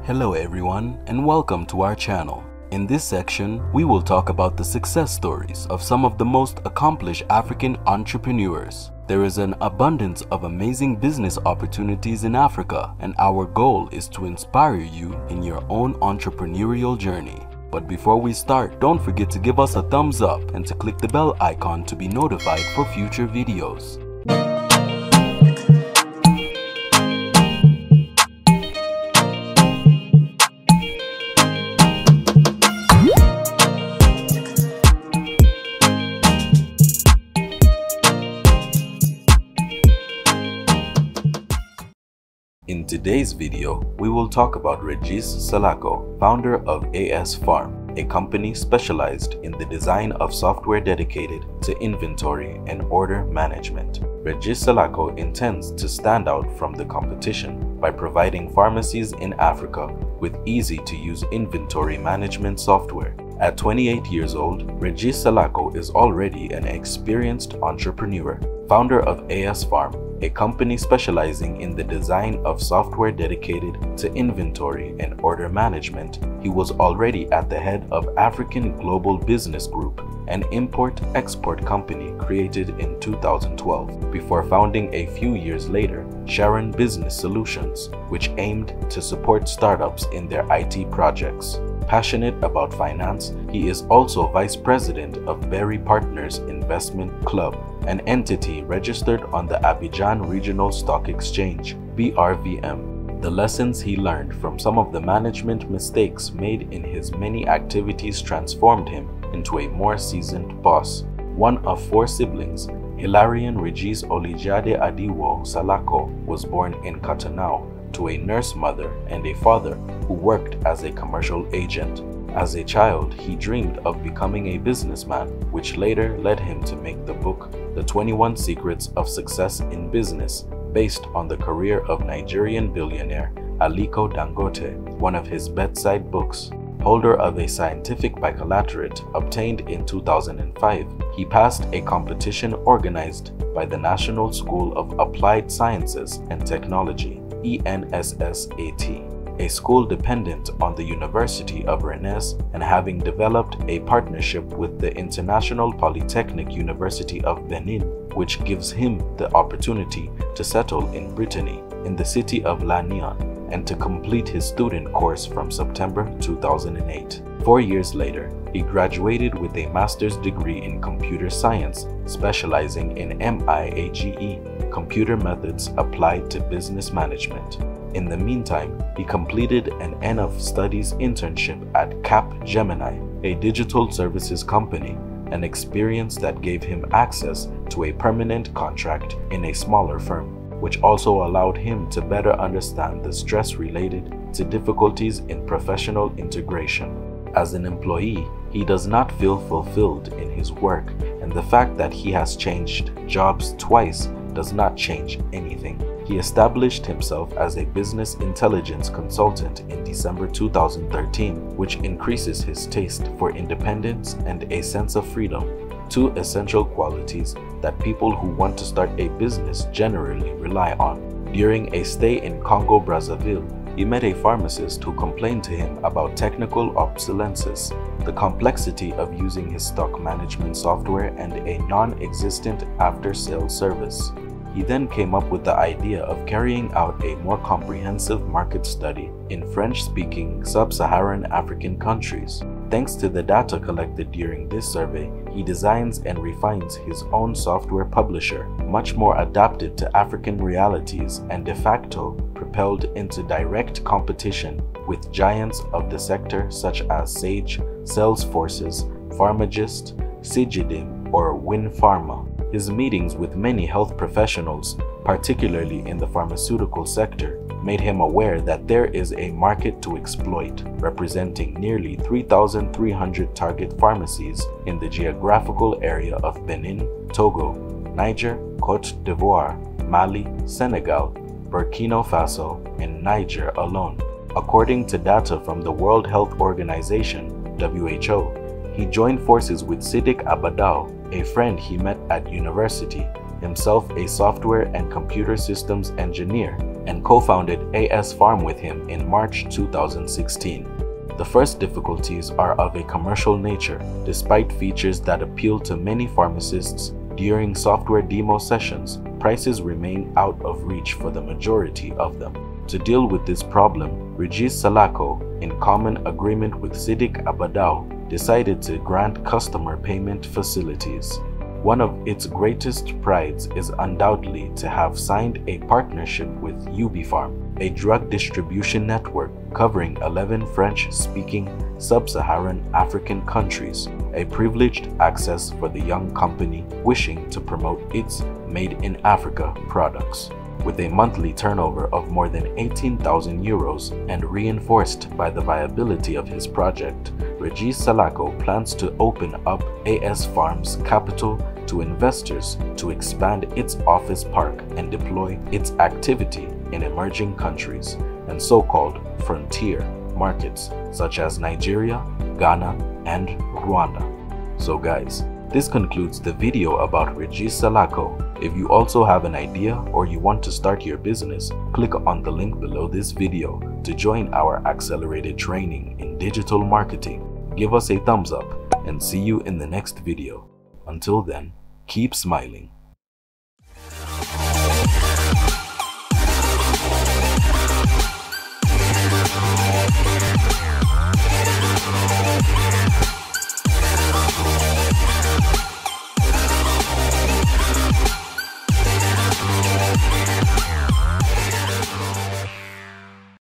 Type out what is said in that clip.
Hello everyone and welcome to our channel. In this section, we will talk about the success stories of some of the most accomplished African entrepreneurs. There is an abundance of amazing business opportunities in Africa, and our goal is to inspire you in your own entrepreneurial journey. But before we start, don't forget to give us a thumbs up and to click the bell icon to be notified for future videos. In today's video, we will talk about Régis Salako, founder of AS Pharm, a company specialized in the design of software dedicated to inventory and order management. Régis Salako intends to stand out from the competition by providing pharmacies in Africa with easy-to-use inventory management software. At 28 years old, Régis Salako is already an experienced entrepreneur. Founder of AS Pharm, a company specializing in the design of software dedicated to inventory and order management, he was already at the head of African Global Business Group, an import-export company created in 2012, before founding a few years later Sharon Business Solutions, which aimed to support startups in their IT projects. Passionate about finance, he is also vice president of Berry Partners Investment Club, an entity registered on the Abidjan Regional Stock Exchange, BRVM. The lessons he learned from some of the management mistakes made in his many activities transformed him into a more seasoned boss. One of four siblings, Hilarion Régis Olijade Adiwo Salako was born in Cotonou to a nurse mother and a father who worked as a commercial agent. As a child, he dreamed of becoming a businessman, which later led him to make the book The 21 Secrets of Success in Business, based on the career of Nigerian billionaire Aliko Dangote, one of his bedside books. Holder of a scientific baccalaureate obtained in 2005, he passed a competition organized by the National School of Applied Sciences and Technology, ENSSAT, a school dependent on the University of Rennes and having developed a partnership with the International Polytechnic University of Benin, which gives him the opportunity to settle in Brittany, in the city of Lannion, and to complete his student course from September 2008. 4 years later, he graduated with a master's degree in computer science, specializing in MIAGE, computer methods applied to business management. In the meantime, he completed an end of studies internship at Capgemini, a digital services company, an experience that gave him access to a permanent contract in a smaller firm, which also allowed him to better understand the stress related to difficulties in professional integration. As an employee, he does not feel fulfilled in his work, and the fact that he has changed jobs twice does not change anything. He established himself as a business intelligence consultant in December 2013, which increases his taste for independence and a sense of freedom, two essential qualities that people who want to start a business generally rely on. During a stay in Congo-Brazzaville, he met a pharmacist who complained to him about technical obsolescence, the complexity of using his stock management software, and a non-existent after-sales service. He then came up with the idea of carrying out a more comprehensive market study in French-speaking sub-Saharan African countries. Thanks to the data collected during this survey, he designs and refines his own software publisher, much more adapted to African realities and de facto propelled into direct competition with giants of the sector such as Sage, Salesforces, Pharmagist, Cigidim, or WinPharma. His meetings with many health professionals, particularly in the pharmaceutical sector, made him aware that there is a market to exploit, representing nearly 3,300 target pharmacies in the geographical area of Benin, Togo, Niger, Côte d'Ivoire, Mali, Senegal, Burkina Faso, and Niger alone. According to data from the World Health Organization, WHO, he joined forces with Sidik Abadao, a friend he met at university, himself a software and computer systems engineer, and co-founded AS Pharm with him in March 2016. The first difficulties are of a commercial nature. Despite features that appeal to many pharmacists, during software demo sessions, prices remain out of reach for the majority of them. To deal with this problem, Régis Salako, in common agreement with Siddiq Abadao, decided to grant customer payment facilities. One of its greatest prides is undoubtedly to have signed a partnership with UbiPharm, a drug distribution network covering 11 French-speaking sub-Saharan African countries, a privileged access for the young company wishing to promote its Made in Africa products. With a monthly turnover of more than 18,000 euros and reinforced by the viability of his project, Régis Salako plans to open up AS Pharm's capital to investors to expand its office park and deploy its activity in emerging countries and so-called frontier markets such as Nigeria, Ghana, and Rwanda. So guys, this concludes the video about Régis Salako. If you also have an idea or you want to start your business, click on the link below this video to join our accelerated training in digital marketing. Give us a thumbs up and see you in the next video. Until then, keep smiling.